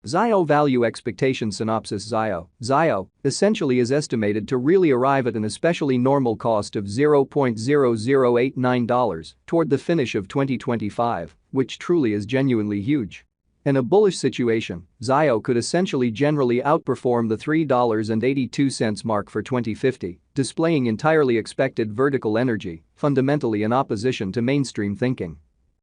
ZIO value expectation synopsis. ZIO essentially is estimated to really arrive at an especially normal cost of $0.0089 toward the finish of 2025, which truly is genuinely huge. In a bullish situation, ZIO could essentially generally outperform the $3.82 mark for 2050, displaying entirely expected vertical energy, fundamentally in opposition to mainstream thinking.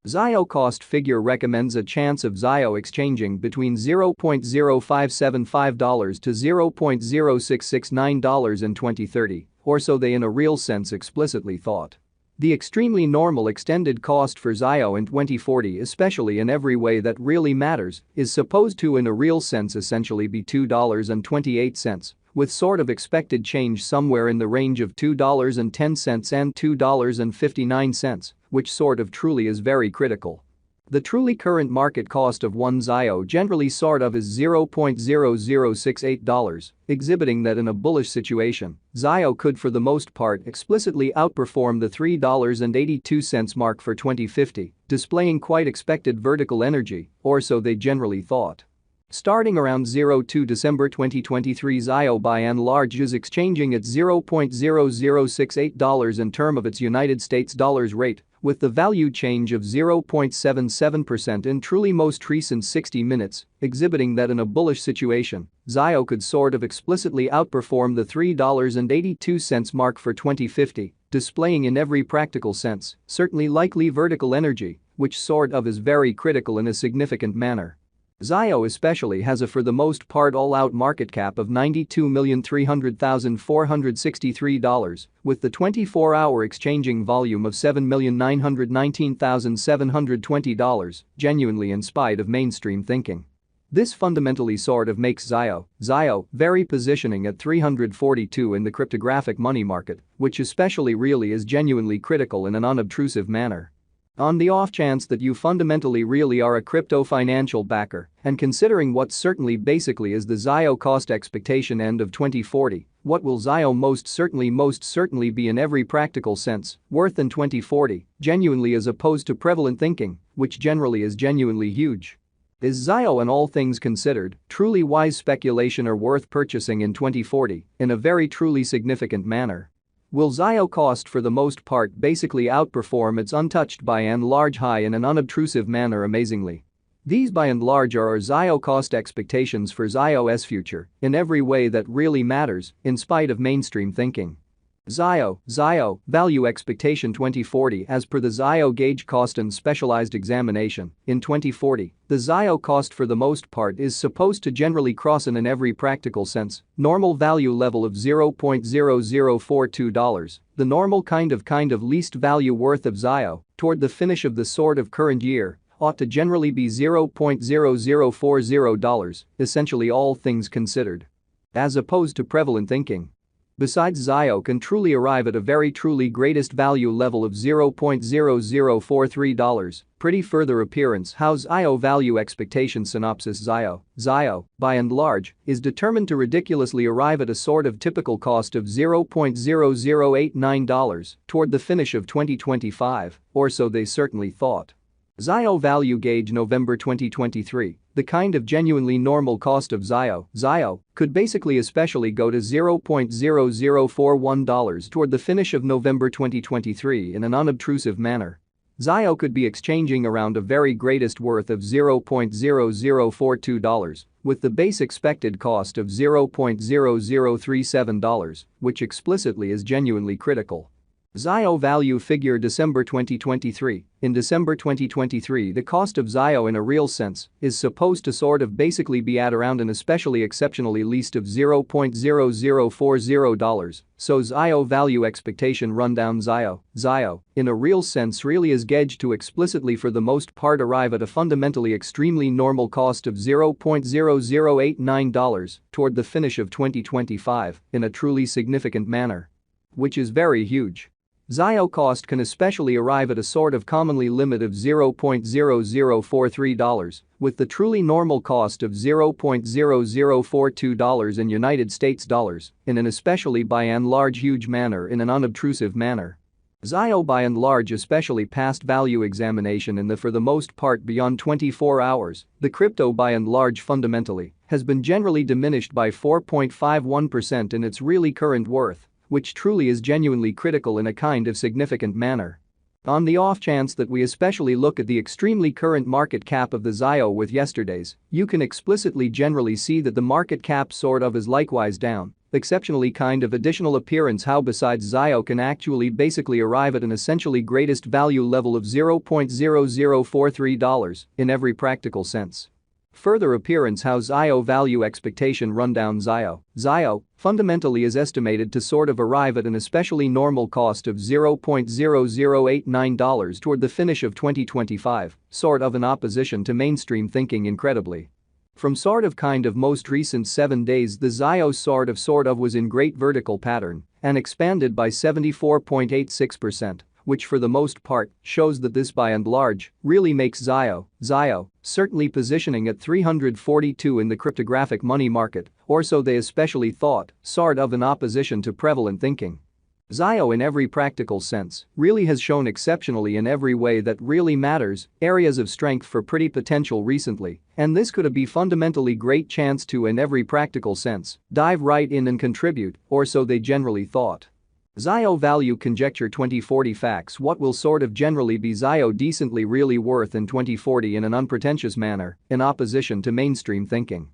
ZIO cost figure recommends a chance of ZIO exchanging between $0.0575 to $0.0669 in 2030, or so they in a real sense explicitly thought. The extremely normal extended cost for ZIO in 2040, especially in every way that really matters, is supposed to in a real sense essentially be $2.28, with sort of expected change somewhere in the range of $2.10 and $2.59, which sort of truly is very critical. The truly current market cost of one ZIO generally sort of is $0.0068, exhibiting that in a bullish situation, ZIO could for the most part explicitly outperform the $3.82 mark for 2050, displaying quite expected vertical energy, or so they generally thought. Starting around 02 December 2023, ZIO by and large is exchanging at $0.0068 in term of its United States dollars rate, with the value change of 0.77% in truly most recent 60 minutes, exhibiting that in a bullish situation, ZIO could sort of explicitly outperform the $3.82 mark for 2050, displaying in every practical sense, certainly likely vertical energy, which sort of is very critical in a significant manner. ZIO especially has a for the most part all-out market cap of $92,300,463, with the 24-hour exchanging volume of $7,919,720, genuinely in spite of mainstream thinking. This fundamentally sort of makes ZIO very positioning at 342 in the cryptographic money market, which especially really is genuinely critical in an unobtrusive manner. On the off chance that you fundamentally really are a crypto financial backer, and considering what certainly basically is the ZIO cost expectation end of 2040, what will ZIO most certainly be in every practical sense, worth in 2040, genuinely as opposed to prevalent thinking, which generally is genuinely huge. Is ZIO and all things considered, truly wise speculation or worth purchasing in 2040, in a very truly significant manner? Will ZIO cost for the most part basically outperform its untouched by and large high in an unobtrusive manner amazingly? These by and large are our ZIO cost expectations for ZIO's future, in every way that really matters, in spite of mainstream thinking. ZIO value expectation 2040 as per the ZIO gauge cost and specialized examination. In 2040, the ZIO cost for the most part is supposed to generally cross in every practical sense normal value level of $0.0042, the normal kind of least value worth of ZIO, toward the finish of the sort of current year, ought to generally be $0.0040, essentially all things considered. As opposed to prevalent thinking. Besides, ZIO can truly arrive at a very truly greatest value level of $0.0043, pretty further appearance how ZIO value expectation synopsis. ZIO, by and large, is determined to ridiculously arrive at a sort of typical cost of $0.0089 toward the finish of 2025, or so they certainly thought. ZIO value gauge November 2023, the kind of genuinely normal cost of ZIO could basically especially go to $0.0041 toward the finish of November 2023 in an unobtrusive manner. ZIO could be exchanging around a very greatest worth of $0.0042, with the base expected cost of $0.0037, which explicitly is genuinely critical. ZIO value figure December 2023. In December 2023, the cost of ZIO in a real sense is supposed to sort of basically be at around an especially exceptionally least of $0.0040, so ZIO value expectation rundown. ZIO, in a real sense really is gauged to explicitly for the most part arrive at a fundamentally extremely normal cost of $0.0089 toward the finish of 2025 in a truly significant manner. Which is very huge. ZIO cost can especially arrive at a sort of commonly limit of $0.0043, with the truly normal cost of $0.0042 in United States dollars, in an especially by and large huge manner in an unobtrusive manner. Zio by and large especially passed value examination in the for the most part beyond 24 hours, the crypto by and large fundamentally has been generally diminished by 4.51% in its really current worth, which truly is genuinely critical in a kind of significant manner. On the off chance that we especially look at the extremely current market cap of the Zio with yesterday's, you can explicitly generally see that the market cap sort of is likewise down. Exceptionally kind of additional appearance how besides Zio can actually basically arrive at an essentially greatest value level of $0.0043 in every practical sense. Further appearance how Zio value expectation rundown Zio fundamentally is estimated to sort of arrive at an especially normal cost of $0.0089 toward the finish of 2025, sort of in opposition to mainstream thinking incredibly. From sort of kind of most recent 7 days the Zio sort of was in great vertical pattern and expanded by 74.86%, which for the most part shows that this by and large really makes Zio certainly positioning at 342 in the cryptographic money market, or so they especially thought, sort of in opposition to prevalent thinking. Zio in every practical sense really has shown exceptionally in every way that really matters, areas of strength for pretty potential recently, and this could be fundamentally great chance to in every practical sense dive right in and contribute, or so they generally thought. Zio value conjecture 2040 facts what will sort of generally be Zio decently really worth in 2040 in an unpretentious manner, in opposition to mainstream thinking.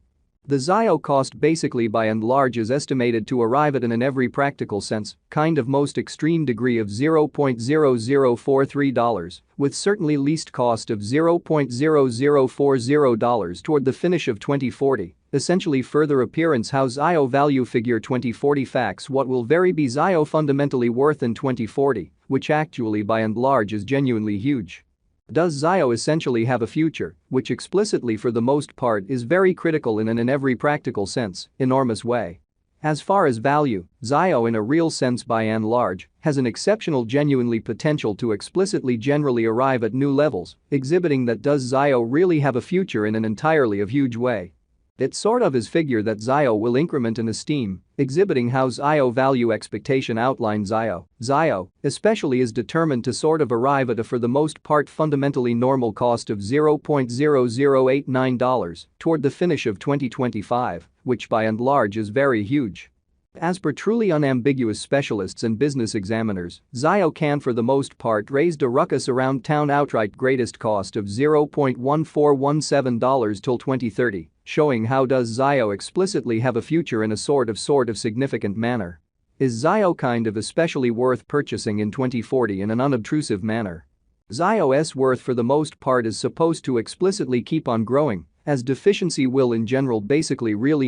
The Zio cost basically by and large is estimated to arrive at an in every practical sense kind of most extreme degree of $0.0043, with certainly least cost of $0.0040 toward the finish of 2040. Essentially further appearance how Zio value figure 2040 facts what will very be Zio fundamentally worth in 2040, which actually by and large is genuinely huge. Does Zio essentially have a future, which explicitly for the most part is very critical in an in every practical sense, enormous way. As far as value, Zio in a real sense by and large has an exceptional genuinely potential to explicitly generally arrive at new levels, exhibiting that does Zio really have a future in an entirely of huge way. It sort of is figure that Zio will increment in esteem, exhibiting how Zio value expectation outlines Zio especially is determined to sort of arrive at a for the most part fundamentally normal cost of $0.0089 toward the finish of 2025, which by and large is very huge. As per truly unambiguous specialists and business examiners, Zio can for the most part raised a ruckus around town outright greatest cost of $0.1417 till 2030, showing how does Zio explicitly have a future in a sort of significant manner. Is Zio kind of especially worth purchasing in 2040 in an unobtrusive manner? Zio's worth for the most part is supposed to explicitly keep on growing, as deficiency will in general basically really